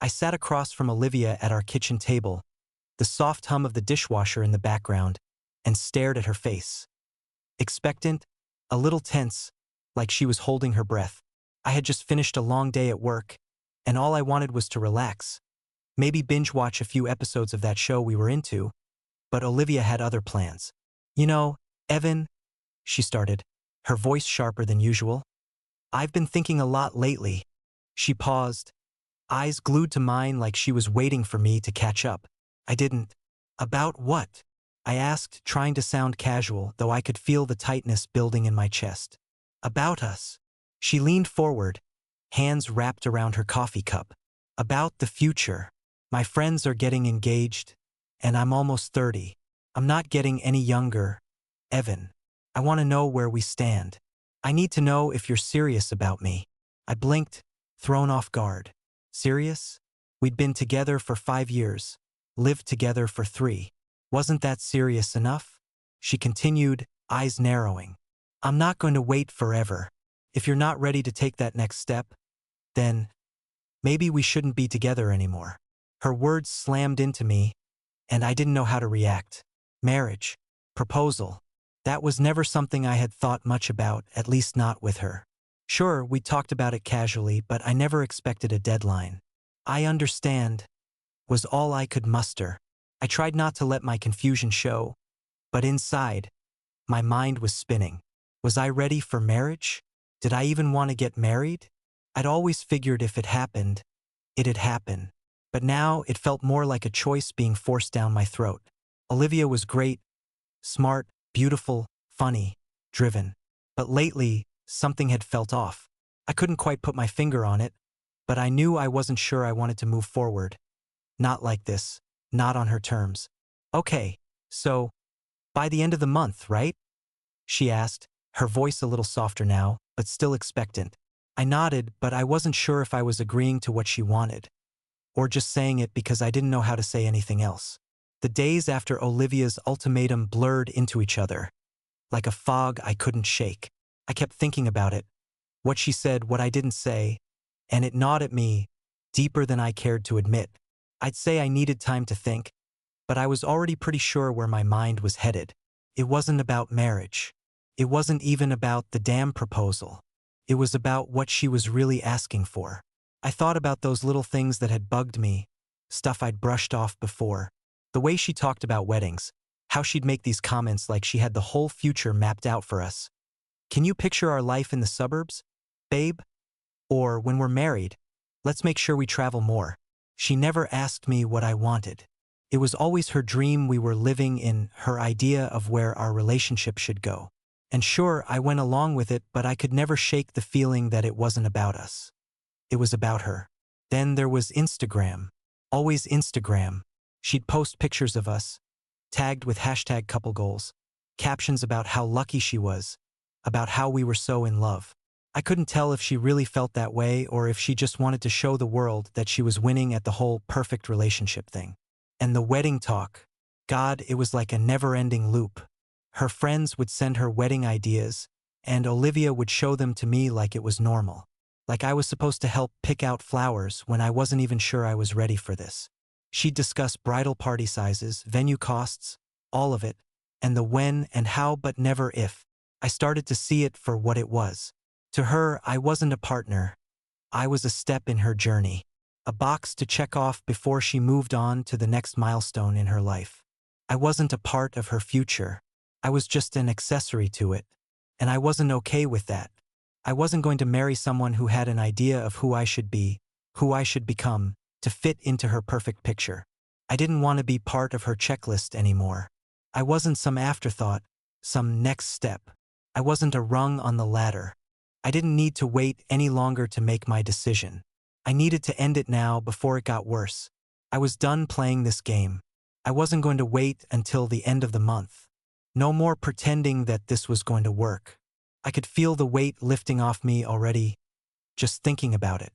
I sat across from Olivia at our kitchen table, the soft hum of the dishwasher in the background, and stared at her face. Expectant, a little tense, like she was holding her breath. I had just finished a long day at work, and all I wanted was to relax. Maybe binge-watch a few episodes of that show we were into, but Olivia had other plans. "You know, Evan," she started, her voice sharper than usual. "I've been thinking a lot lately." She paused, eyes glued to mine like she was waiting for me to catch up. I didn't. "About what?" I asked, trying to sound casual, though I could feel the tightness building in my chest. "About us." She leaned forward, hands wrapped around her coffee cup. "About the future. My friends are getting engaged, and I'm almost 30. I'm not getting any younger, Evan. I want to know where we stand. I need to know if you're serious about me." I blinked, thrown off guard. Serious? We'd been together for 5 years, lived together for 3. Wasn't that serious enough? She continued, eyes narrowing. "I'm not going to wait forever. If you're not ready to take that next step, then maybe we shouldn't be together anymore." Her words slammed into me, and I didn't know how to react. Marriage, proposal, that was never something I had thought much about, at least not with her. Sure, we talked about it casually, but I never expected a deadline. "I understand," was all I could muster. I tried not to let my confusion show, but inside, my mind was spinning. Was I ready for marriage? Did I even want to get married? I'd always figured if it happened, it'd happen. But now it felt more like a choice being forced down my throat. Olivia was great, smart, beautiful, funny, driven. But lately, something had felt off. I couldn't quite put my finger on it, but I knew I wasn't sure I wanted to move forward. Not like this, not on her terms. "Okay, so, by the end of the month, right?" she asked, her voice a little softer now, but still expectant. I nodded, but I wasn't sure if I was agreeing to what she wanted, or just saying it because I didn't know how to say anything else. The days after Olivia's ultimatum blurred into each other, like a fog I couldn't shake. I kept thinking about it, what she said, what I didn't say, and it gnawed at me, deeper than I cared to admit. I'd say I needed time to think, but I was already pretty sure where my mind was headed. It wasn't about marriage. It wasn't even about the damn proposal. It was about what she was really asking for. I thought about those little things that had bugged me, stuff I'd brushed off before. The way she talked about weddings, how she'd make these comments like she had the whole future mapped out for us. "Can you picture our life in the suburbs, babe?" Or, "When we're married, let's make sure we travel more." She never asked me what I wanted. It was always her dream we were living in, her idea of where our relationship should go. And sure, I went along with it, but I could never shake the feeling that it wasn't about us. It was about her. Then there was Instagram. Always Instagram. She'd post pictures of us, tagged with #couplegoals, captions about how lucky she was, about how we were so in love. I couldn't tell if she really felt that way or if she just wanted to show the world that she was winning at the whole perfect relationship thing. And the wedding talk. God, it was like a never-ending loop. Her friends would send her wedding ideas, and Olivia would show them to me like it was normal. Like I was supposed to help pick out flowers when I wasn't even sure I was ready for this. She'd discuss bridal party sizes, venue costs, all of it, and the when and how but never if. I started to see it for what it was. To her, I wasn't a partner. I was a step in her journey. A box to check off before she moved on to the next milestone in her life. I wasn't a part of her future. I was just an accessory to it. And I wasn't okay with that. I wasn't going to marry someone who had an idea of who I should be, who I should become, to fit into her perfect picture. I didn't want to be part of her checklist anymore. I wasn't some afterthought, some next step. I wasn't a rung on the ladder. I didn't need to wait any longer to make my decision. I needed to end it now before it got worse. I was done playing this game. I wasn't going to wait until the end of the month. No more pretending that this was going to work. I could feel the weight lifting off me already, just thinking about it.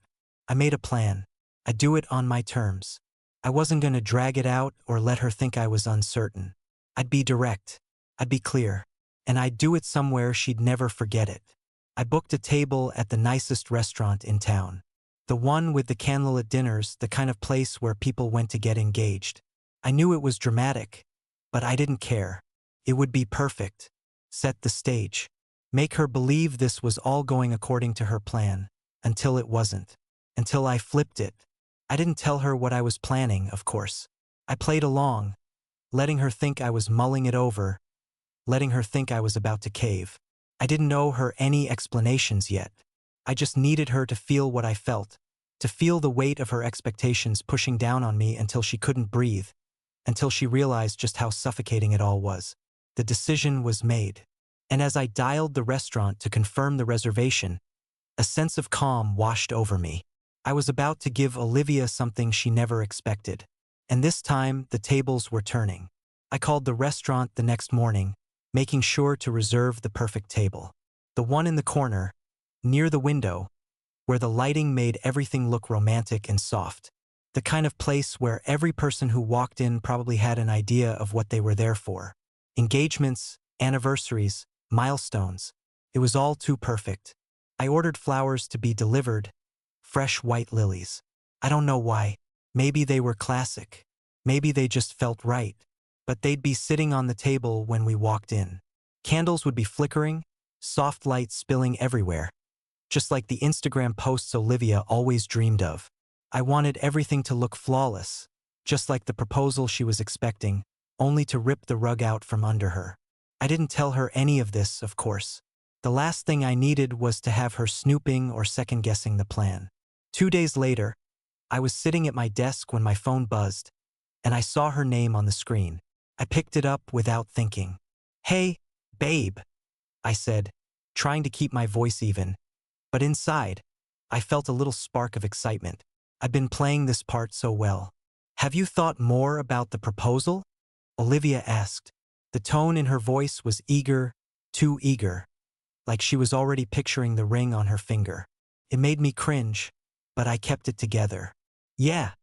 I made a plan. I'd do it on my terms. I wasn't going to drag it out or let her think I was uncertain. I'd be direct. I'd be clear. And I'd do it somewhere she'd never forget it. I booked a table at the nicest restaurant in town. The one with the candlelit dinners, the kind of place where people went to get engaged. I knew it was dramatic, but I didn't care. It would be perfect. Set the stage. Make her believe this was all going according to her plan. Until it wasn't. Until I flipped it. I didn't tell her what I was planning, of course. I played along, letting her think I was mulling it over, letting her think I was about to cave. I didn't owe her any explanations yet. I just needed her to feel what I felt, to feel the weight of her expectations pushing down on me until she couldn't breathe, until she realized just how suffocating it all was. The decision was made. And as I dialed the restaurant to confirm the reservation, a sense of calm washed over me. I was about to give Olivia something she never expected. And this time, the tables were turning. I called the restaurant the next morning, making sure to reserve the perfect table. The one in the corner, near the window, where the lighting made everything look romantic and soft. The kind of place where every person who walked in probably had an idea of what they were there for. Engagements, anniversaries, milestones. It was all too perfect. I ordered flowers to be delivered, fresh white lilies. I don't know why. Maybe they were classic. Maybe they just felt right. But they'd be sitting on the table when we walked in. Candles would be flickering, soft light spilling everywhere. Just like the Instagram posts Olivia always dreamed of. I wanted everything to look flawless, just like the proposal she was expecting, only to rip the rug out from under her. I didn't tell her any of this, of course. The last thing I needed was to have her snooping or second-guessing the plan. 2 days later, I was sitting at my desk when my phone buzzed, and I saw her name on the screen. I picked it up without thinking. "Hey, babe," I said, trying to keep my voice even. But inside, I felt a little spark of excitement. I've been playing this part so well. "Have you thought more about the proposal?" Olivia asked. The tone in her voice was eager, too eager, like she was already picturing the ring on her finger. It made me cringe, but I kept it together. "Yeah,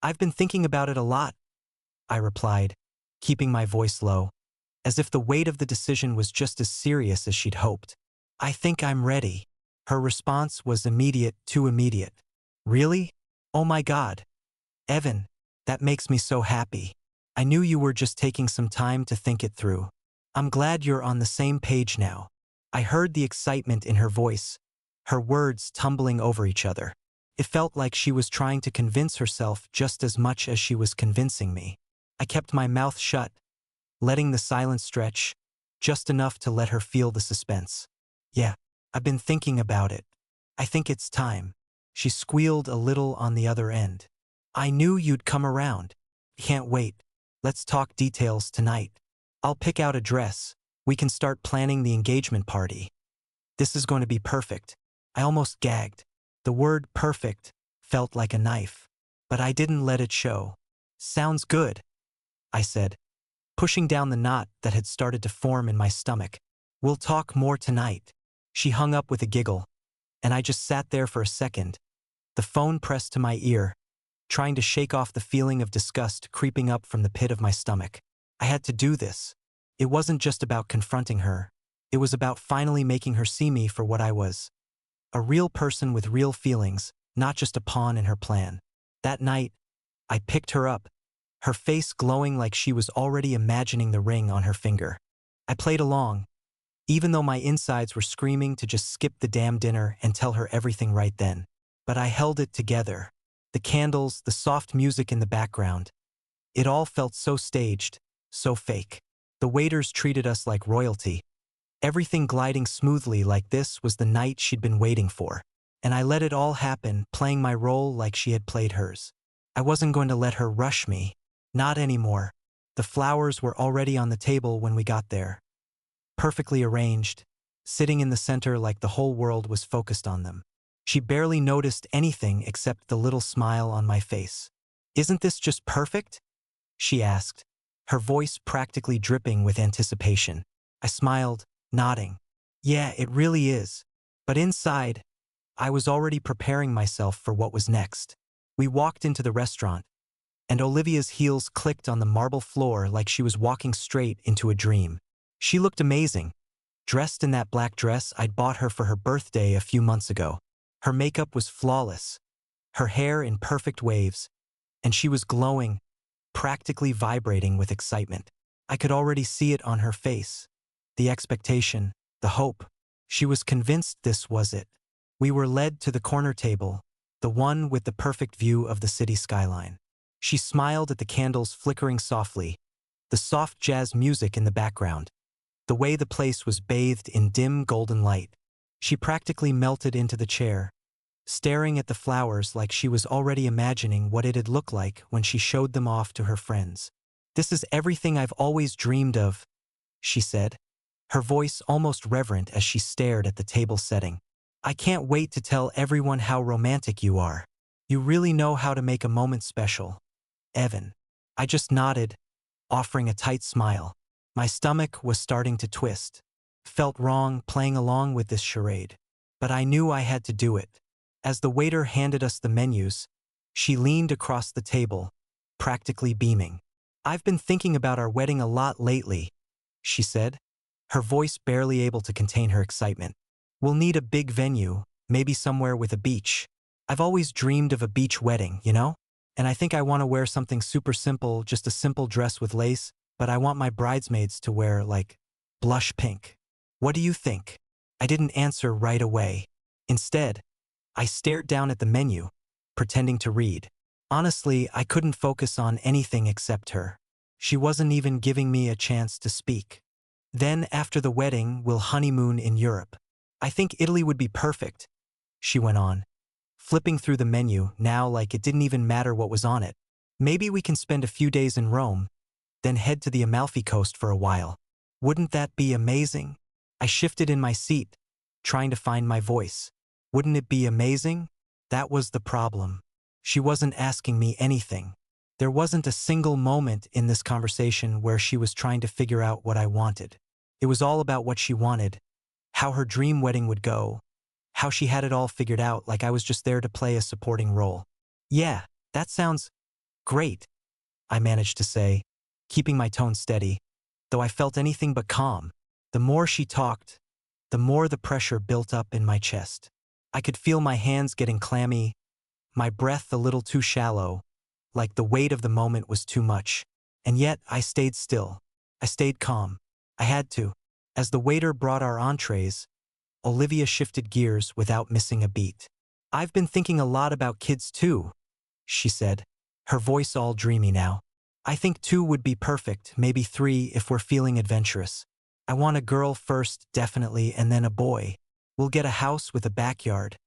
I've been thinking about it a lot," I replied, keeping my voice low, as if the weight of the decision was just as serious as she'd hoped. "I think I'm ready." Her response was immediate, too immediate. "Really? Oh my God. Evan, that makes me so happy. I knew you were just taking some time to think it through. I'm glad you're on the same page now." I heard the excitement in her voice, her words tumbling over each other. It felt like she was trying to convince herself just as much as she was convincing me. I kept my mouth shut, letting the silence stretch, just enough to let her feel the suspense. "Yeah, I've been thinking about it. I think it's time." She squealed a little on the other end. "I knew you'd come around. Can't wait. Let's talk details tonight. I'll pick out a dress. We can start planning the engagement party. This is going to be perfect." I almost gagged. The word perfect felt like a knife, but I didn't let it show. "Sounds good," I said, pushing down the knot that had started to form in my stomach. "We'll talk more tonight." She hung up with a giggle, and I just sat there for a second, the phone pressed to my ear, trying to shake off the feeling of disgust creeping up from the pit of my stomach. I had to do this. It wasn't just about confronting her. It was about finally making her see me for what I was. A real person with real feelings, not just a pawn in her plan. That night, I picked her up, her face glowing like she was already imagining the ring on her finger. I played along, even though my insides were screaming to just skip the damn dinner and tell her everything right then. But I held it together. The candles, the soft music in the background. It all felt so staged, so fake. The waiters treated us like royalty. Everything gliding smoothly like this was the night she'd been waiting for. And I let it all happen, playing my role like she had played hers. I wasn't going to let her rush me. Not anymore. The flowers were already on the table when we got there. Perfectly arranged, sitting in the center like the whole world was focused on them. She barely noticed anything except the little smile on my face. "Isn't this just perfect?" she asked, her voice practically dripping with anticipation. I smiled, nodding. "Yeah, it really is." But inside, I was already preparing myself for what was next. We walked into the restaurant, and Olivia's heels clicked on the marble floor like she was walking straight into a dream. She looked amazing, dressed in that black dress I'd bought her for her birthday a few months ago. Her makeup was flawless, her hair in perfect waves, and she was glowing, practically vibrating with excitement. I could already see it on her face. The expectation, the hope. She was convinced this was it. We were led to the corner table, the one with the perfect view of the city skyline. She smiled at the candles flickering softly, the soft jazz music in the background, the way the place was bathed in dim golden light. She practically melted into the chair, staring at the flowers like she was already imagining what it'd look like when she showed them off to her friends. "This is everything I've always dreamed of," she said, her voice almost reverent as she stared at the table setting. "I can't wait to tell everyone how romantic you are. You really know how to make a moment special, Evan." I just nodded, offering a tight smile. My stomach was starting to twist. Felt wrong playing along with this charade, but I knew I had to do it. As the waiter handed us the menus, she leaned across the table, practically beaming. "I've been thinking about our wedding a lot lately," she said, her voice barely able to contain her excitement. "We'll need a big venue, maybe somewhere with a beach. I've always dreamed of a beach wedding, you know? And I think I want to wear something super simple, just a simple dress with lace, but I want my bridesmaids to wear, like, blush pink. What do you think?" I didn't answer right away. Instead, I stared down at the menu, pretending to read. Honestly, I couldn't focus on anything except her. She wasn't even giving me a chance to speak. "Then, after the wedding, we'll honeymoon in Europe. I think Italy would be perfect," she went on, flipping through the menu now like it didn't even matter what was on it. "Maybe we can spend a few days in Rome, then head to the Amalfi Coast for a while. Wouldn't that be amazing?" I shifted in my seat, trying to find my voice. Wouldn't it be amazing? That was the problem. She wasn't asking me anything. There wasn't a single moment in this conversation where she was trying to figure out what I wanted. It was all about what she wanted, how her dream wedding would go, how she had it all figured out like I was just there to play a supporting role. "Yeah, that sounds great," I managed to say, keeping my tone steady, though I felt anything but calm. The more she talked, the more the pressure built up in my chest. I could feel my hands getting clammy, my breath a little too shallow, like the weight of the moment was too much. And yet I stayed still. I stayed calm. I had to. As the waiter brought our entrees, Olivia shifted gears without missing a beat. "I've been thinking a lot about kids too," she said, her voice all dreamy now. "I think 2 would be perfect, maybe 3 if we're feeling adventurous. I want a girl first, definitely, and then a boy. We'll get a house with a backyard.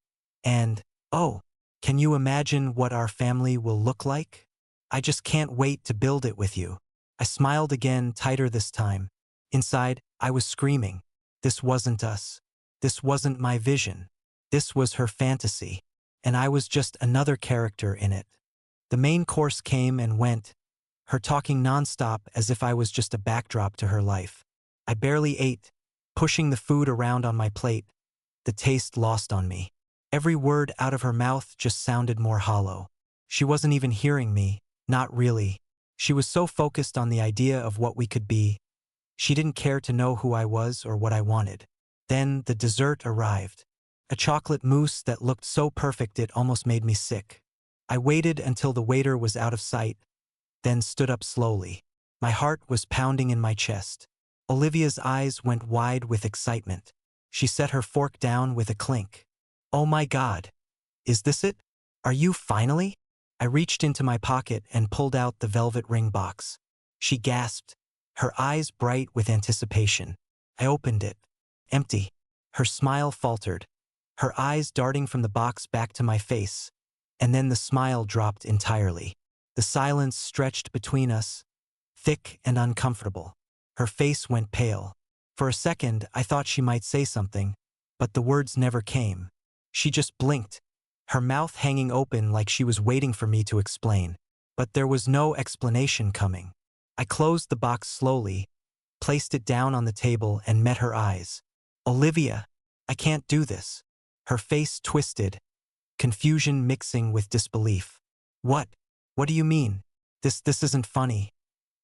And, oh, can you imagine what our family will look like? I just can't wait to build it with you." I smiled again, tighter this time. Inside, I was screaming. This wasn't us. This wasn't my vision. This was her fantasy. And I was just another character in it. The main course came and went, her talking nonstop as if I was just a backdrop to her life. I barely ate, pushing the food around on my plate, the taste lost on me. Every word out of her mouth just sounded more hollow. She wasn't even hearing me, not really. She was so focused on the idea of what we could be. She didn't care to know who I was or what I wanted. Then the dessert arrived. A chocolate mousse that looked so perfect it almost made me sick. I waited until the waiter was out of sight, then stood up slowly. My heart was pounding in my chest. Olivia's eyes went wide with excitement. She set her fork down with a clink. "Oh my God. Is this it? Are you finally?" I reached into my pocket and pulled out the velvet ring box. She gasped, her eyes bright with anticipation. I opened it. Empty. Her smile faltered, her eyes darting from the box back to my face, and then the smile dropped entirely. The silence stretched between us, thick and uncomfortable. Her face went pale. For a second, I thought she might say something, but the words never came. She just blinked, her mouth hanging open like she was waiting for me to explain. But there was no explanation coming. I closed the box slowly, placed it down on the table, and met her eyes. "Olivia, I can't do this." Her face twisted, confusion mixing with disbelief. What? What do you mean? This isn't funny.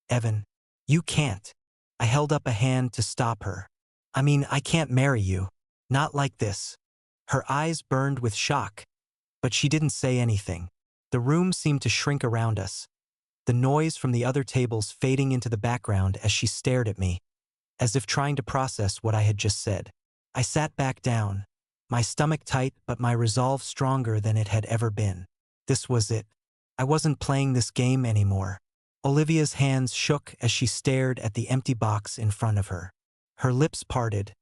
Evan, you can't." I held up a hand to stop her. "I mean, I can't marry you. Not like this." Her eyes burned with shock, but she didn't say anything. The room seemed to shrink around us, the noise from the other tables fading into the background as she stared at me, as if trying to process what I had just said. I sat back down, my stomach tight but my resolve stronger than it had ever been. This was it. I wasn't playing this game anymore. Olivia's hands shook as she stared at the empty box in front of her. Her lips parted,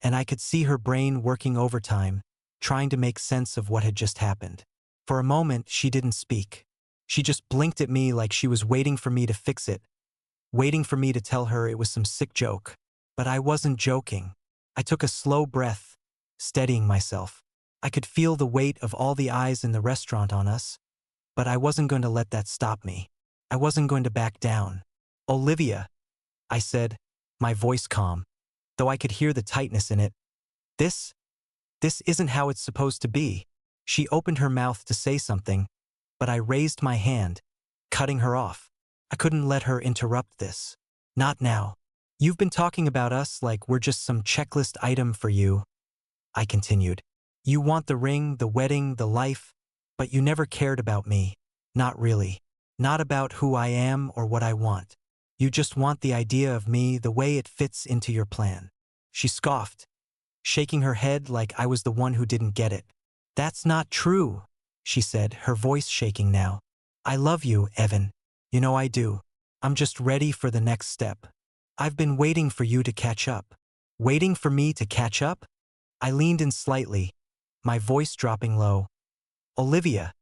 and I could see her brain working overtime, trying to make sense of what had just happened. For a moment, she didn't speak. She just blinked at me like she was waiting for me to fix it, waiting for me to tell her it was some sick joke. But I wasn't joking. I took a slow breath, steadying myself. I could feel the weight of all the eyes in the restaurant on us, but I wasn't going to let that stop me. I wasn't going to back down. "Olivia," I said, my voice calm, though I could hear the tightness in it. This isn't how it's supposed to be." She opened her mouth to say something, but I raised my hand, cutting her off. I couldn't let her interrupt this. "Not now. You've been talking about us like we're just some checklist item for you," I continued. "You want the ring, the wedding, the life, but you never cared about me. Not really. Not about who I am or what I want. You just want the idea of me, the way it fits into your plan." She scoffed, shaking her head like I was the one who didn't get it. "That's not true," she said, her voice shaking now. "I love you, Evan. You know I do. I'm just ready for the next step. I've been waiting for you to catch up." "Waiting for me to catch up?" I leaned in slightly, my voice dropping low. "Olivia,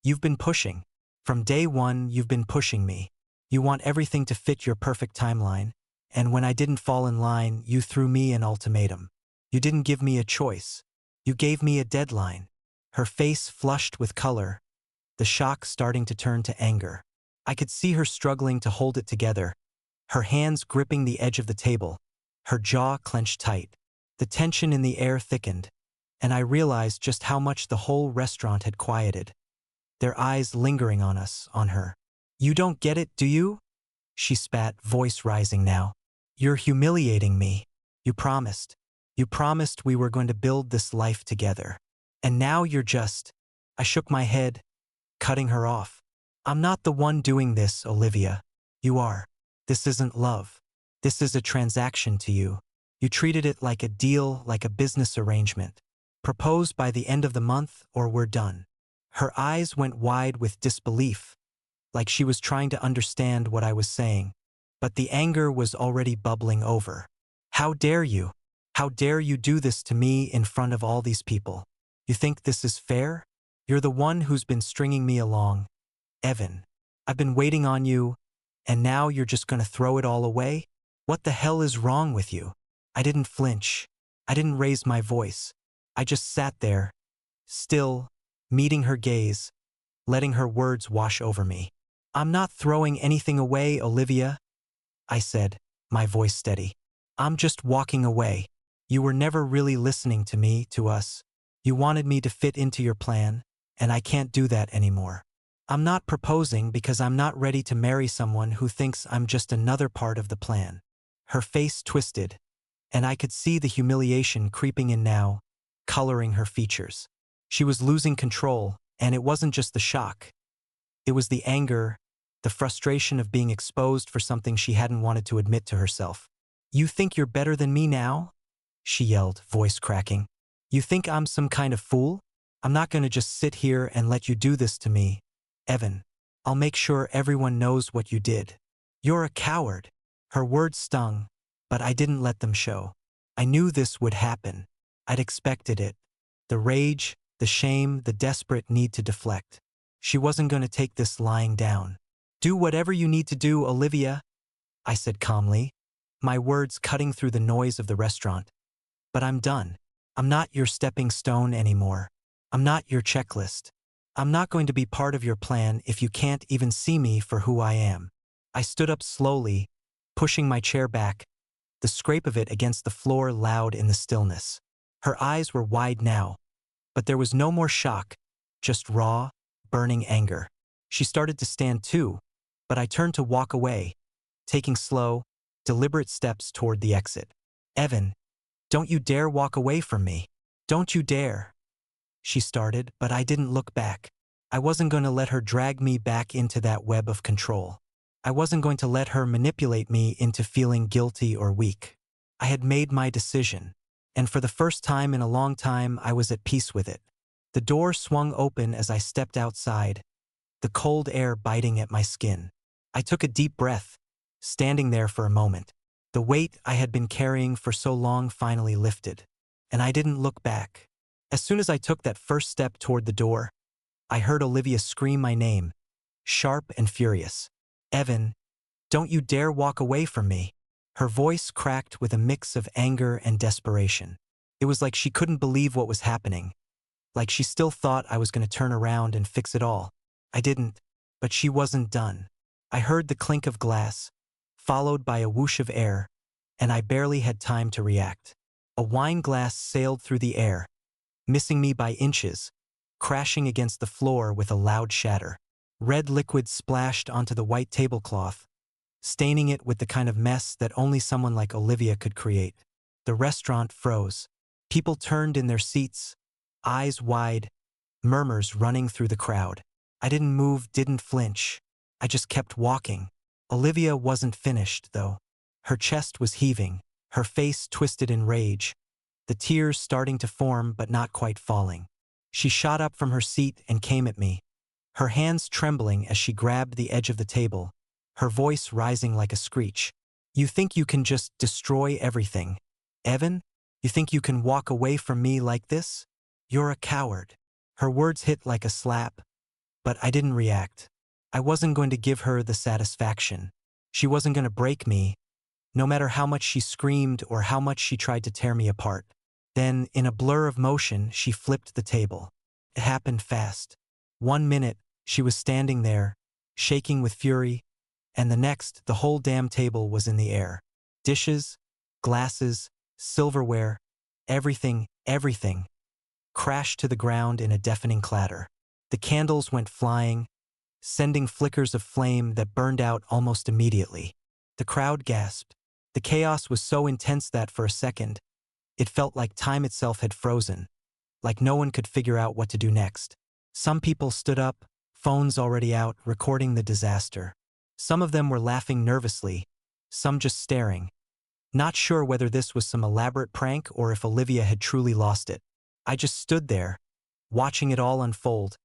you've been pushing. From day one, you've been pushing me. You want everything to fit your perfect timeline, and when I didn't fall in line, you threw me an ultimatum. You didn't give me a choice. You gave me a deadline." Her face flushed with color, the shock starting to turn to anger. I could see her struggling to hold it together, her hands gripping the edge of the table, her jaw clenched tight. The tension in the air thickened, and I realized just how much the whole restaurant had quieted, their eyes lingering on us, on her. "You don't get it, do you?" she spat, voice rising now. "You're humiliating me. You promised. You promised we were going to build this life together. And now you're just—" I shook my head, cutting her off. "I'm not the one doing this, Olivia. You are. This isn't love. This is a transaction to you. You treated it like a deal, like a business arrangement. Propose by the end of the month or we're done." Her eyes went wide with disbelief, like she was trying to understand what I was saying, but the anger was already bubbling over. "How dare you? How dare you do this to me in front of all these people? You think this is fair? You're the one who's been stringing me along. Evan, I've been waiting on you, and now you're just gonna throw it all away? What the hell is wrong with you?" I didn't flinch. I didn't raise my voice. I just sat there, still, meeting her gaze, letting her words wash over me. "I'm not throwing anything away, Olivia," I said, my voice steady. "I'm just walking away. You were never really listening to me, to us. You wanted me to fit into your plan, and I can't do that anymore. I'm not proposing because I'm not ready to marry someone who thinks I'm just another part of the plan." Her face twisted, and I could see the humiliation creeping in now, coloring her features. She was losing control, and it wasn't just the shock. It was the anger, the frustration of being exposed for something she hadn't wanted to admit to herself. "You think you're better than me now?" she yelled, voice cracking. "You think I'm some kind of fool? I'm not going to just sit here and let you do this to me. Evan, I'll make sure everyone knows what you did. You're a coward." Her words stung, but I didn't let them show. I knew this would happen. I'd expected it. The rage, the shame, the desperate need to deflect. She wasn't going to take this lying down. "Do whatever you need to do, Olivia," I said calmly, my words cutting through the noise of the restaurant. "But I'm done. I'm not your stepping stone anymore. I'm not your checklist. I'm not going to be part of your plan if you can't even see me for who I am." I stood up slowly, pushing my chair back, the scrape of it against the floor loud in the stillness. Her eyes were wide now, but there was no more shock, just raw, burning anger. She started to stand too, but I turned to walk away, taking slow, deliberate steps toward the exit. "Evan, don't you dare walk away from me. Don't you dare." she started, but I didn't look back. I wasn't going to let her drag me back into that web of control. I wasn't going to let her manipulate me into feeling guilty or weak. I had made my decision, and for the first time in a long time, I was at peace with it. The door swung open as I stepped outside, the cold air biting at my skin. I took a deep breath, standing there for a moment. The weight I had been carrying for so long finally lifted, and I didn't look back. As soon as I took that first step toward the door, I heard Olivia scream my name, sharp and furious. "Evan, don't you dare walk away from me." Her voice cracked with a mix of anger and desperation. It was like she couldn't believe what was happening, like she still thought I was going to turn around and fix it all. I didn't, but she wasn't done. I heard the clink of glass, followed by a whoosh of air, and I barely had time to react. A wine glass sailed through the air, missing me by inches, crashing against the floor with a loud shatter. Red liquid splashed onto the white tablecloth, staining it with the kind of mess that only someone like Olivia could create. The restaurant froze. People turned in their seats, eyes wide, murmurs running through the crowd. I didn't move, didn't flinch. I just kept walking. Olivia wasn't finished, though. Her chest was heaving, her face twisted in rage, the tears starting to form but not quite falling. She shot up from her seat and came at me, her hands trembling as she grabbed the edge of the table, her voice rising like a screech. "You think you can just destroy everything, Evan? You think you can walk away from me like this? You're a coward." Her words hit like a slap, but I didn't react. I wasn't going to give her the satisfaction. She wasn't going to break me, no matter how much she screamed or how much she tried to tear me apart. Then, in a blur of motion, she flipped the table. It happened fast. 1 minute, she was standing there, shaking with fury, and the next, the whole damn table was in the air. Dishes, glasses, silverware, everything crashed to the ground in a deafening clatter. The candles went flying, sending flickers of flame that burned out almost immediately. The crowd gasped. The chaos was so intense that for a second, it felt like time itself had frozen, like no one could figure out what to do next. Some people stood up, phones already out, recording the disaster. Some of them were laughing nervously, some just staring, not sure whether this was some elaborate prank or if Olivia had truly lost it. I just stood there, watching it all unfold,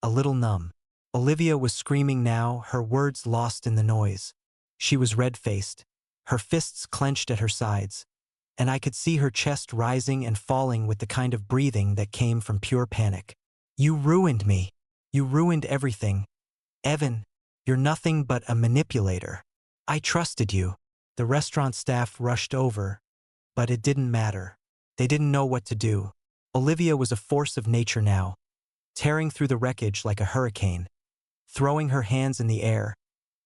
a little numb. Olivia was screaming now, her words lost in the noise. She was red-faced, her fists clenched at her sides, and I could see her chest rising and falling with the kind of breathing that came from pure panic. "You ruined me. You ruined everything. Evan, you're nothing but a manipulator. I trusted you." The restaurant staff rushed over, but it didn't matter. They didn't know what to do. Olivia was a force of nature now, tearing through the wreckage like a hurricane, throwing her hands in the air,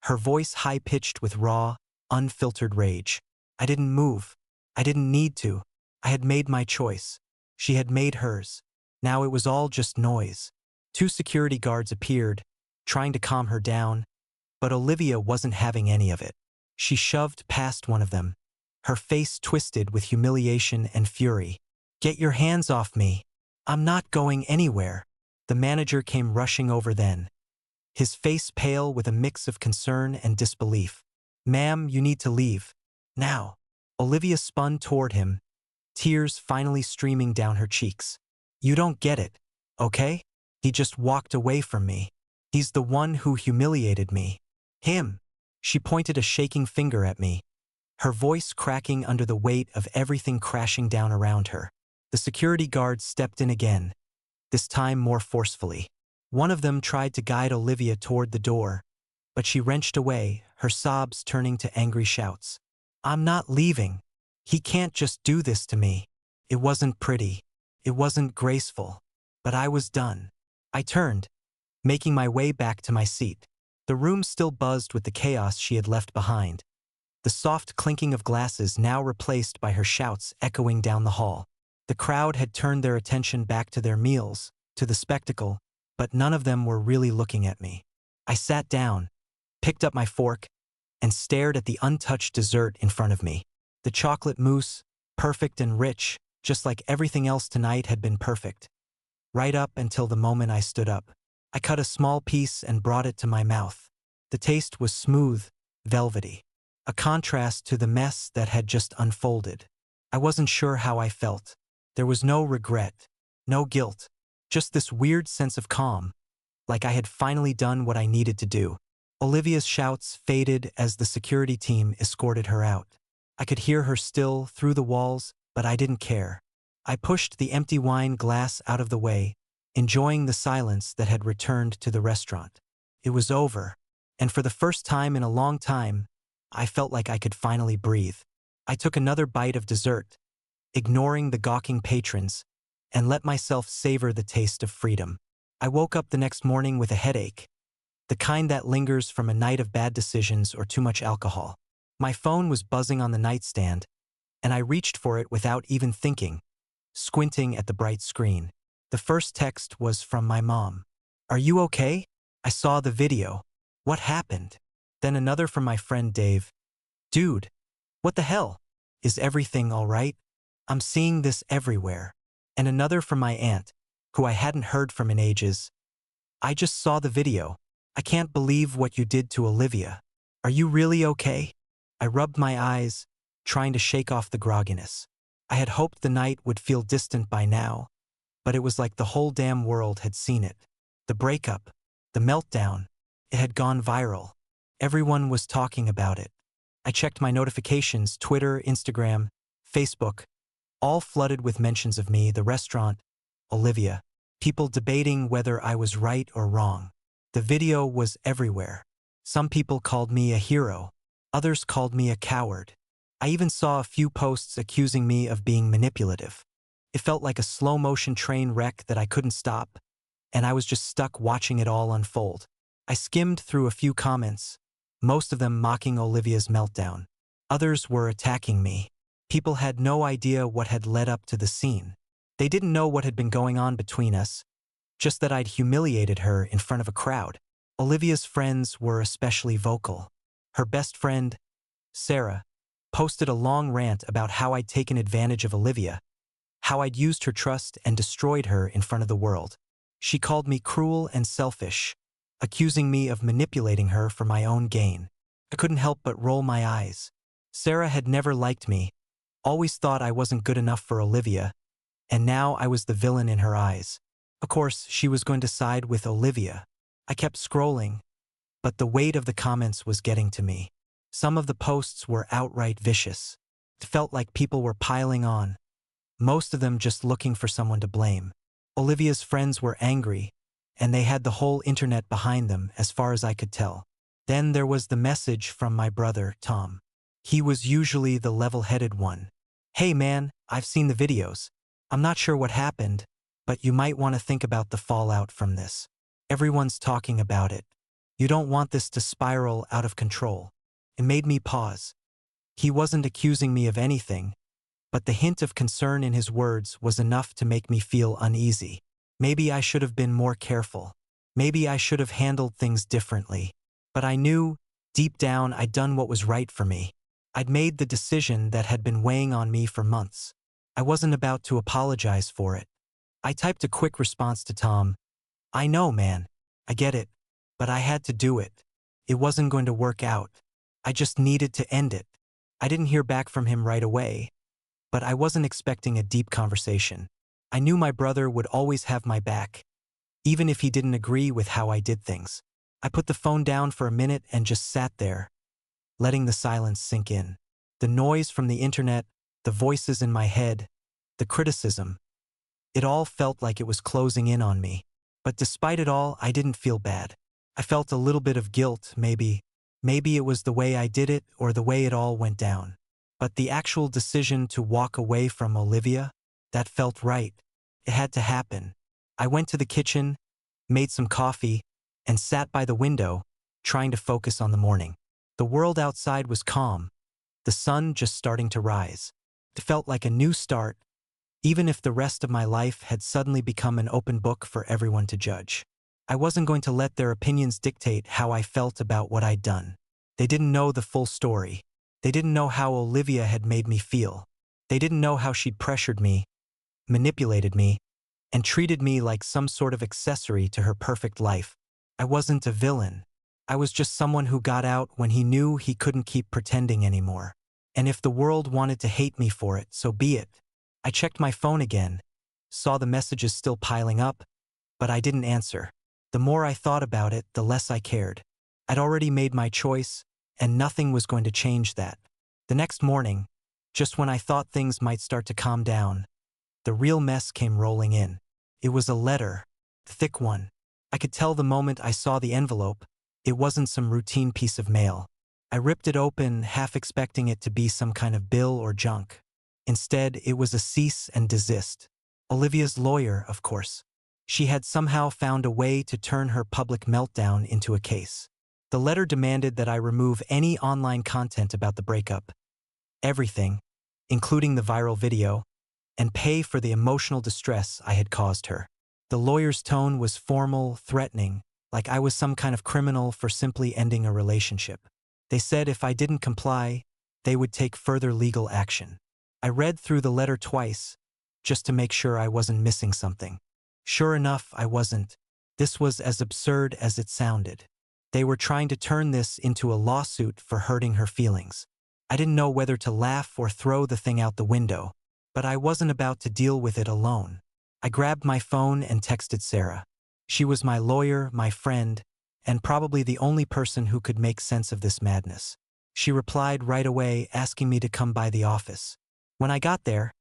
her voice high-pitched with raw, unfiltered rage. I didn't move. I didn't need to. I had made my choice. She had made hers. Now it was all just noise. 2 security guards appeared, trying to calm her down, but Olivia wasn't having any of it. She shoved past one of them, her face twisted with humiliation and fury. "Get your hands off me. I'm not going anywhere." The manager came rushing over then, his face pale with a mix of concern and disbelief. "Ma'am, you need to leave. Now." Olivia spun toward him, tears finally streaming down her cheeks. "You don't get it, okay? He just walked away from me. He's the one who humiliated me. Him." She pointed a shaking finger at me, her voice cracking under the weight of everything crashing down around her. The security guards stepped in again, this time more forcefully. One of them tried to guide Olivia toward the door, but she wrenched away, her sobs turning to angry shouts. "I'm not leaving. He can't just do this to me." It wasn't pretty. It wasn't graceful. But I was done. I turned, making my way back to my seat. The room still buzzed with the chaos she had left behind, the soft clinking of glasses now replaced by her shouts echoing down the hall. The crowd had turned their attention back to their meals, to the spectacle, but none of them were really looking at me. I sat down, picked up my fork, and stared at the untouched dessert in front of me. The chocolate mousse, perfect and rich, just like everything else tonight had been perfect. right up until the moment I stood up. I cut a small piece and brought it to my mouth. The taste was smooth, velvety, a contrast to the mess that had just unfolded. I wasn't sure how I felt. There was no regret, no guilt, just this weird sense of calm, like I had finally done what I needed to do. Olivia's shouts faded as the security team escorted her out. I could hear her still through the walls, but I didn't care. I pushed the empty wine glass out of the way, enjoying the silence that had returned to the restaurant. It was over, and for the first time in a long time, I felt like I could finally breathe. I took another bite of dessert, ignoring the gawking patrons, and let myself savor the taste of freedom. I woke up the next morning with a headache, the kind that lingers from a night of bad decisions or too much alcohol. My phone was buzzing on the nightstand, and I reached for it without even thinking, squinting at the bright screen. The first text was from my mom. "Are you okay? I saw the video. What happened?" Then another from my friend Dave. "Dude, what the hell? Is everything all right? I'm seeing this everywhere." And another from my aunt, who I hadn't heard from in ages. "I just saw the video. I can't believe what you did to Olivia. Are you really okay?" I rubbed my eyes, trying to shake off the grogginess. I had hoped the night would feel distant by now, but it was like the whole damn world had seen it. The breakup, the meltdown, it had gone viral. Everyone was talking about it. I checked my notifications, Twitter, Instagram, Facebook, all flooded with mentions of me, the restaurant, Olivia, people debating whether I was right or wrong. The video was everywhere. Some people called me a hero. Others called me a coward. I even saw a few posts accusing me of being manipulative. It felt like a slow-motion train wreck that I couldn't stop, and I was just stuck watching it all unfold. I skimmed through a few comments, most of them mocking Olivia's meltdown. Others were attacking me. People had no idea what had led up to the scene. They didn't know what had been going on between us, just that I'd humiliated her in front of a crowd. Olivia's friends were especially vocal. Her best friend, Sarah, posted a long rant about how I'd taken advantage of Olivia, how I'd used her trust and destroyed her in front of the world. She called me cruel and selfish, accusing me of manipulating her for my own gain. I couldn't help but roll my eyes. Sarah had never liked me, always thought I wasn't good enough for Olivia, and now I was the villain in her eyes. Of course, she was going to side with Olivia. I kept scrolling, but the weight of the comments was getting to me. Some of the posts were outright vicious. It felt like people were piling on, most of them just looking for someone to blame. Olivia's friends were angry, and they had the whole internet behind them as far as I could tell. Then there was the message from my brother, Tom. He was usually the level-headed one. "Hey man, I've seen the videos. I'm not sure what happened, but you might want to think about the fallout from this. Everyone's talking about it. You don't want this to spiral out of control." It made me pause. He wasn't accusing me of anything, but the hint of concern in his words was enough to make me feel uneasy. Maybe I should have been more careful. Maybe I should have handled things differently. But I knew, deep down, I'd done what was right for me. I'd made the decision that had been weighing on me for months. I wasn't about to apologize for it. I typed a quick response to Tom. "I know, man. I get it. But I had to do it. It wasn't going to work out. I just needed to end it." I didn't hear back from him right away, but I wasn't expecting a deep conversation. I knew my brother would always have my back, even if he didn't agree with how I did things. I put the phone down for a minute and just sat there, letting the silence sink in. The noise from the internet, the voices in my head, the criticism, it all felt like it was closing in on me. But despite it all, I didn't feel bad. I felt a little bit of guilt, maybe. Maybe it was the way I did it or the way it all went down. But the actual decision to walk away from Olivia, that felt right. It had to happen. I went to the kitchen, made some coffee, and sat by the window, trying to focus on the morning. The world outside was calm, the sun just starting to rise. It felt like a new start, even if the rest of my life had suddenly become an open book for everyone to judge. I wasn't going to let their opinions dictate how I felt about what I'd done. They didn't know the full story. They didn't know how Olivia had made me feel. They didn't know how she'd pressured me, manipulated me, and treated me like some sort of accessory to her perfect life. I wasn't a villain. I was just someone who got out when he knew he couldn't keep pretending anymore. And if the world wanted to hate me for it, so be it. I checked my phone again, saw the messages still piling up, but I didn't answer. The more I thought about it, the less I cared. I'd already made my choice, and nothing was going to change that. The next morning, just when I thought things might start to calm down, the real mess came rolling in. It was a letter, a thick one. I could tell the moment I saw the envelope, it wasn't some routine piece of mail. I ripped it open, half expecting it to be some kind of bill or junk. Instead, it was a cease and desist. Olivia's lawyer, of course. She had somehow found a way to turn her public meltdown into a case. The letter demanded that I remove any online content about the breakup, everything, including the viral video, and pay for the emotional distress I had caused her. The lawyer's tone was formal, threatening, like I was some kind of criminal for simply ending a relationship. They said if I didn't comply, they would take further legal action. I read through the letter twice, just to make sure I wasn't missing something. Sure enough, I wasn't. This was as absurd as it sounded. They were trying to turn this into a lawsuit for hurting her feelings. I didn't know whether to laugh or throw the thing out the window, but I wasn't about to deal with it alone. I grabbed my phone and texted Sarah. She was my lawyer, my friend, and probably the only person who could make sense of this madness. She replied right away, asking me to come by the office. When I got there,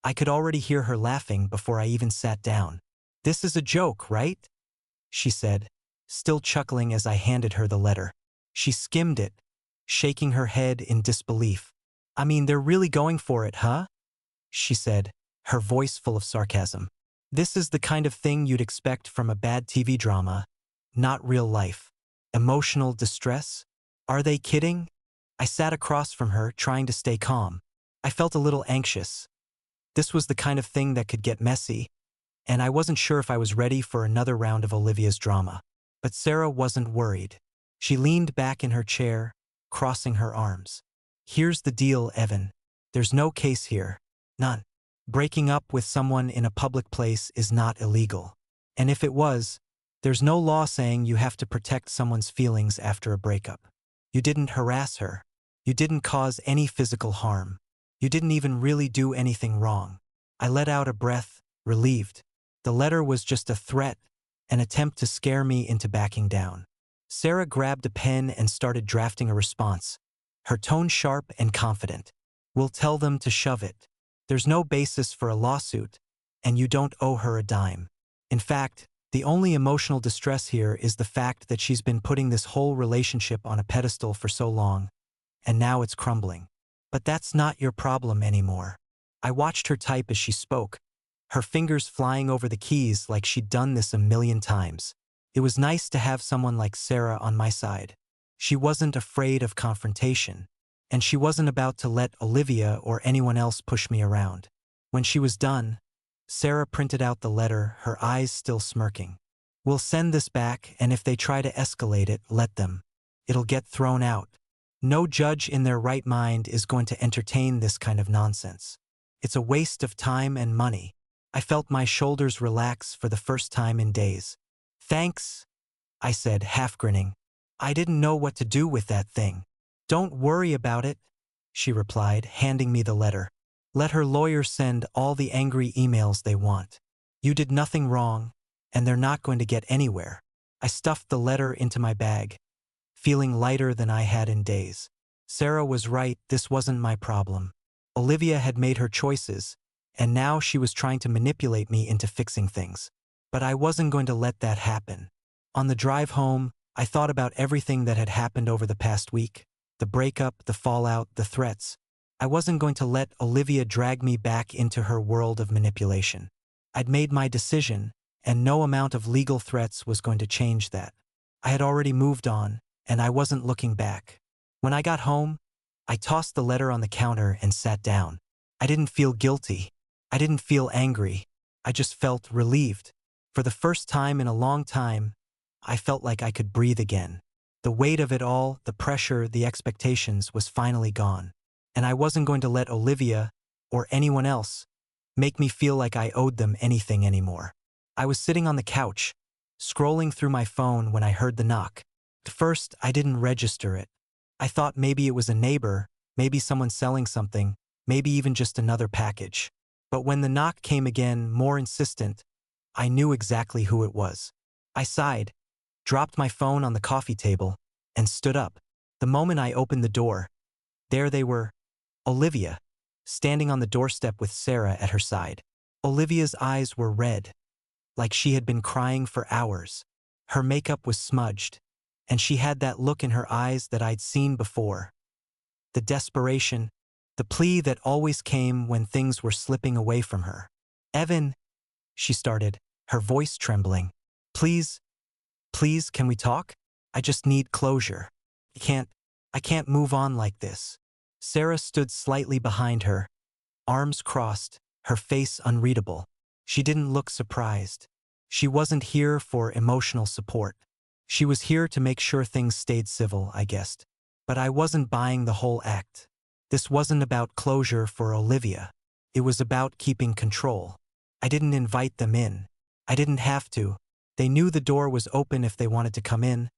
I could already hear her laughing before I even sat down. "This is a joke, right?" she said, still chuckling as I handed her the letter. She skimmed it, shaking her head in disbelief. "I mean, they're really going for it, huh?" she said, her voice full of sarcasm. "This is the kind of thing you'd expect from a bad TV drama, not real life. Emotional distress? Are they kidding?" I sat across from her, trying to stay calm. I felt a little anxious. This was the kind of thing that could get messy, and I wasn't sure if I was ready for another round of Olivia's drama. But Sarah wasn't worried. She leaned back in her chair, crossing her arms. "Here's the deal, Evan. There's no case here. None. Breaking up with someone in a public place is not illegal. And if it was, there's no law saying you have to protect someone's feelings after a breakup. You didn't harass her. You didn't cause any physical harm. You didn't even really do anything wrong." I let out a breath, relieved. The letter was just a threat, an attempt to scare me into backing down. Sarah grabbed a pen and started drafting a response, her tone sharp and confident. "We'll tell them to shove it. There's no basis for a lawsuit, and you don't owe her a dime. In fact, the only emotional distress here is the fact that she's been putting this whole relationship on a pedestal for so long, and now it's crumbling. But that's not your problem anymore." I watched her type as she spoke, her fingers flying over the keys like she'd done this a million times. It was nice to have someone like Sarah on my side. She wasn't afraid of confrontation, and she wasn't about to let Olivia or anyone else push me around. When she was done, Sarah printed out the letter, her eyes still smirking. "We'll send this back, and if they try to escalate it, let them. It'll get thrown out. No judge in their right mind is going to entertain this kind of nonsense. It's a waste of time and money." I felt my shoulders relax for the first time in days. "Thanks," I said, half grinning. "I didn't know what to do with that thing." "Don't worry about it," she replied, handing me the letter. "Let her lawyer send all the angry emails they want. You did nothing wrong, and they're not going to get anywhere." I stuffed the letter into my bag, feeling lighter than I had in days. Sarah was right, this wasn't my problem. Olivia had made her choices, and now she was trying to manipulate me into fixing things. But I wasn't going to let that happen. On the drive home, I thought about everything that had happened over the past week. The breakup, the fallout, the threats. I wasn't going to let Olivia drag me back into her world of manipulation. I'd made my decision, and no amount of legal threats was going to change that. I had already moved on, and I wasn't looking back. When I got home, I tossed the letter on the counter and sat down. I didn't feel guilty. I didn't feel angry. I just felt relieved. For the first time in a long time, I felt like I could breathe again. The weight of it all, the pressure, the expectations was finally gone. And I wasn't going to let Olivia, or anyone else, make me feel like I owed them anything anymore. I was sitting on the couch, scrolling through my phone when I heard the knock. At first, I didn't register it. I thought maybe it was a neighbor, maybe someone selling something, maybe even just another package. But when the knock came again, more insistent, I knew exactly who it was. I sighed, dropped my phone on the coffee table, and stood up. The moment I opened the door, there they were, Olivia, standing on the doorstep with Sarah at her side. Olivia's eyes were red, like she had been crying for hours. Her makeup was smudged, and she had that look in her eyes that I'd seen before. The desperation, the plea that always came when things were slipping away from her. "Evan," she started, her voice trembling. Please, can we talk? I just need closure. I can't move on like this." Sarah stood slightly behind her, arms crossed, her face unreadable. She didn't look surprised. She wasn't here for emotional support. She was here to make sure things stayed civil, I guessed. But I wasn't buying the whole act. This wasn't about closure for Olivia. It was about keeping control. I didn't invite them in. I didn't have to. They knew the door was open if they wanted to come in.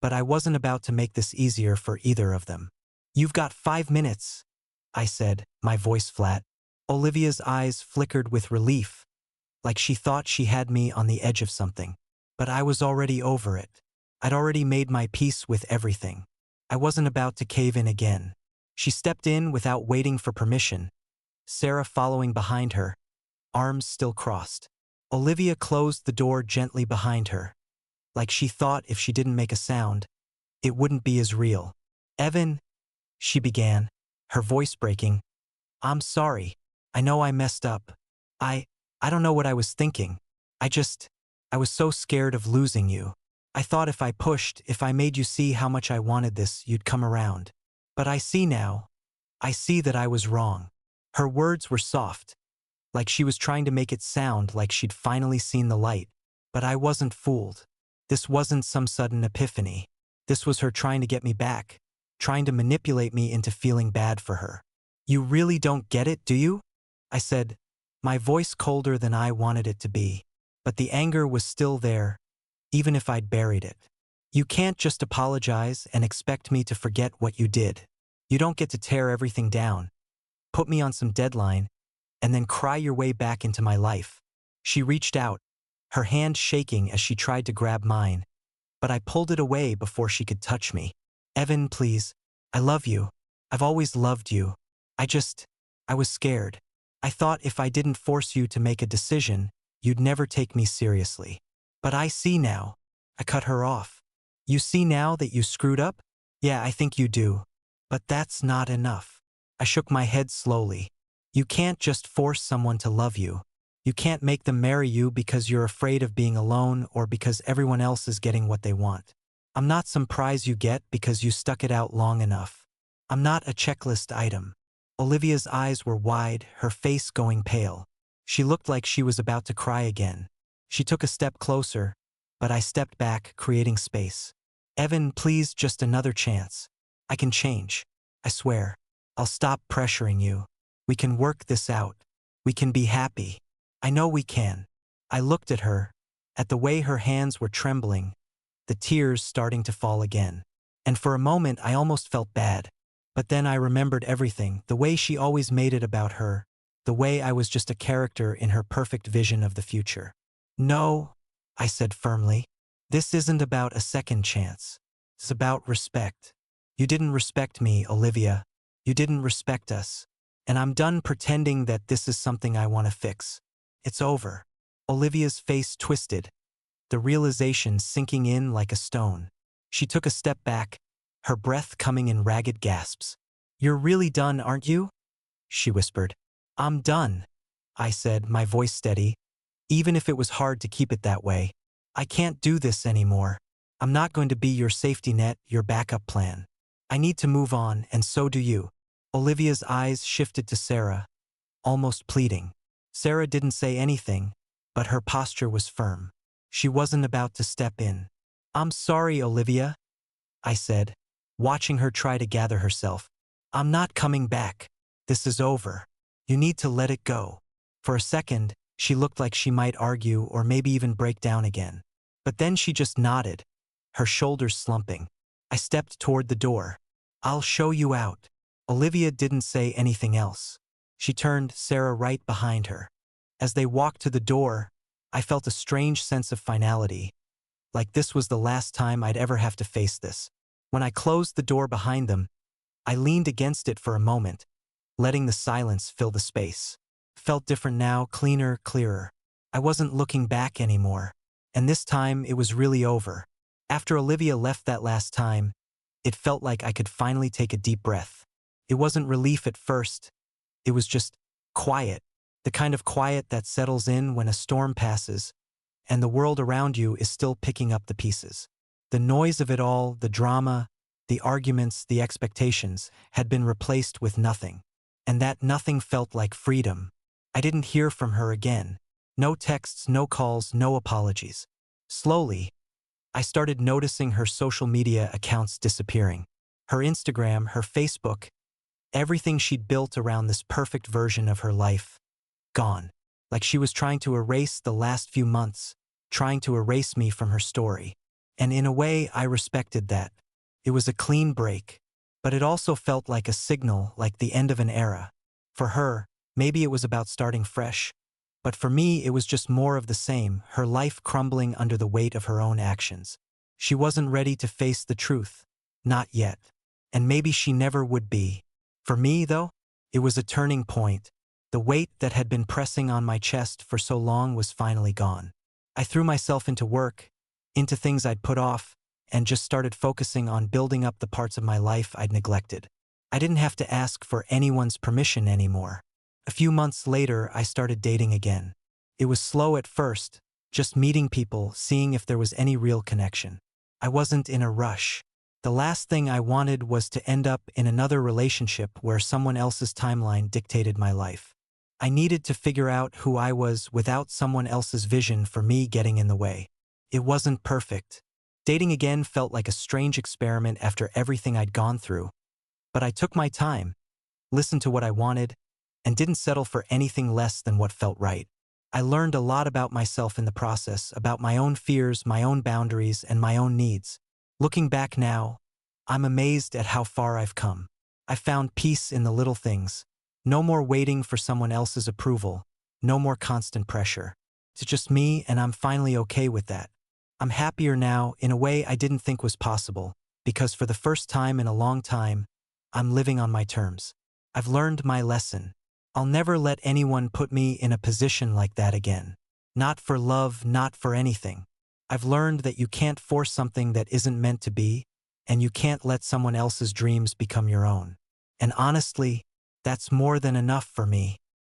But I wasn't about to make this easier for either of them. "You've got 5 minutes," I said, my voice flat. Olivia's eyes flickered with relief, like she thought she had me on the edge of something. But I was already over it. I'd already made my peace with everything. I wasn't about to cave in again. She stepped in without waiting for permission, Sarah following behind her, arms still crossed. Olivia closed the door gently behind her, like she thought if she didn't make a sound, it wouldn't be as real. "Evan," she began, her voice breaking. "I'm sorry. I know I messed up. I don't know what I was thinking. I was so scared of losing you. I thought if I pushed, if I made you see how much I wanted this, you'd come around. But I see now. I see that I was wrong." Her words were soft, like she was trying to make it sound like she'd finally seen the light. But I wasn't fooled. This wasn't some sudden epiphany. This was her trying to get me back, trying to manipulate me into feeling bad for her. "You really don't get it, do you?" I said, my voice colder than I wanted it to be. But the anger was still there, even if I'd buried it. "You can't just apologize and expect me to forget what you did. You don't get to tear everything down, put me on some deadline, and then cry your way back into my life." She reached out, her hand shaking as she tried to grab mine, but I pulled it away before she could touch me. "Evan, please. I love you. I've always loved you. I was scared. I thought if I didn't force you to make a decision, you'd never take me seriously. But I see now." I cut her off. "You see now that you screwed up? Yeah, I think you do. But that's not enough." I shook my head slowly. "You can't just force someone to love you. You can't make them marry you because you're afraid of being alone or because everyone else is getting what they want. I'm not some prize you get because you stuck it out long enough. I'm not a checklist item." Olivia's eyes were wide, her face going pale. She looked like she was about to cry again. She took a step closer, but I stepped back, creating space. "Evan, please, just another chance. I can change. I swear. I'll stop pressuring you. We can work this out. We can be happy. I know we can." I looked at her, at the way her hands were trembling, the tears starting to fall again. And for a moment I almost felt bad. But then I remembered everything, the way she always made it about her, the way I was just a character in her perfect vision of the future. "No," I said firmly. "This isn't about a second chance. It's about respect. You didn't respect me, Olivia. You didn't respect us. And I'm done pretending that this is something I want to fix. It's over." Olivia's face twisted, the realization sinking in like a stone. She took a step back, her breath coming in ragged gasps. "You're really done, aren't you?" she whispered. "I'm done," I said, my voice steady, even if it was hard to keep it that way. "I can't do this anymore. I'm not going to be your safety net, your backup plan. I need to move on, and so do you." Olivia's eyes shifted to Sarah, almost pleading. Sarah didn't say anything, but her posture was firm. She wasn't about to step in. "I'm sorry, Olivia," I said, watching her try to gather herself. "I'm not coming back. This is over. You need to let it go." For a second, she looked like she might argue or maybe even break down again. But then she just nodded, her shoulders slumping. I stepped toward the door. "I'll show you out." Olivia didn't say anything else. She turned Sarah right behind her. As they walked to the door, I felt a strange sense of finality, like this was the last time I'd ever have to face this. When I closed the door behind them, I leaned against it for a moment, letting the silence fill the space. Felt different now, cleaner, clearer. I wasn't looking back anymore. And this time, it was really over. After Olivia left that last time, it felt like I could finally take a deep breath. It wasn't relief at first. It was just quiet. The kind of quiet that settles in when a storm passes and the world around you is still picking up the pieces. The noise of it all, the drama, the arguments, the expectations, had been replaced with nothing. And that nothing felt like freedom. I didn't hear from her again. No texts, no calls, no apologies. Slowly, I started noticing her social media accounts disappearing. Her Instagram, her Facebook, everything she'd built around this perfect version of her life, gone. Like she was trying to erase the last few months, trying to erase me from her story. And in a way, I respected that. It was a clean break. But it also felt like a signal, like the end of an era. For her, maybe it was about starting fresh. But for me, it was just more of the same, her life crumbling under the weight of her own actions. She wasn't ready to face the truth. Not yet. And maybe she never would be. For me, though, it was a turning point. The weight that had been pressing on my chest for so long was finally gone. I threw myself into work, into things I'd put off, and just started focusing on building up the parts of my life I'd neglected. I didn't have to ask for anyone's permission anymore. A few months later, I started dating again. It was slow at first, just meeting people, seeing if there was any real connection. I wasn't in a rush. The last thing I wanted was to end up in another relationship where someone else's timeline dictated my life. I needed to figure out who I was without someone else's vision for me getting in the way. It wasn't perfect. Dating again felt like a strange experiment after everything I'd gone through. But I took my time, listened to what I wanted, and didn't settle for anything less than what felt right. I learned a lot about myself in the process, about my own fears, my own boundaries, and my own needs. Looking back now, I'm amazed at how far I've come. I found peace in the little things. No more waiting for someone else's approval. No more constant pressure. It's just me, and I'm finally okay with that. I'm happier now in a way I didn't think was possible, because for the first time in a long time, I'm living on my terms. I've learned my lesson. I'll never let anyone put me in a position like that again. Not for love, not for anything. I've learned that you can't force something that isn't meant to be, and you can't let someone else's dreams become your own. And honestly, that's more than enough for me.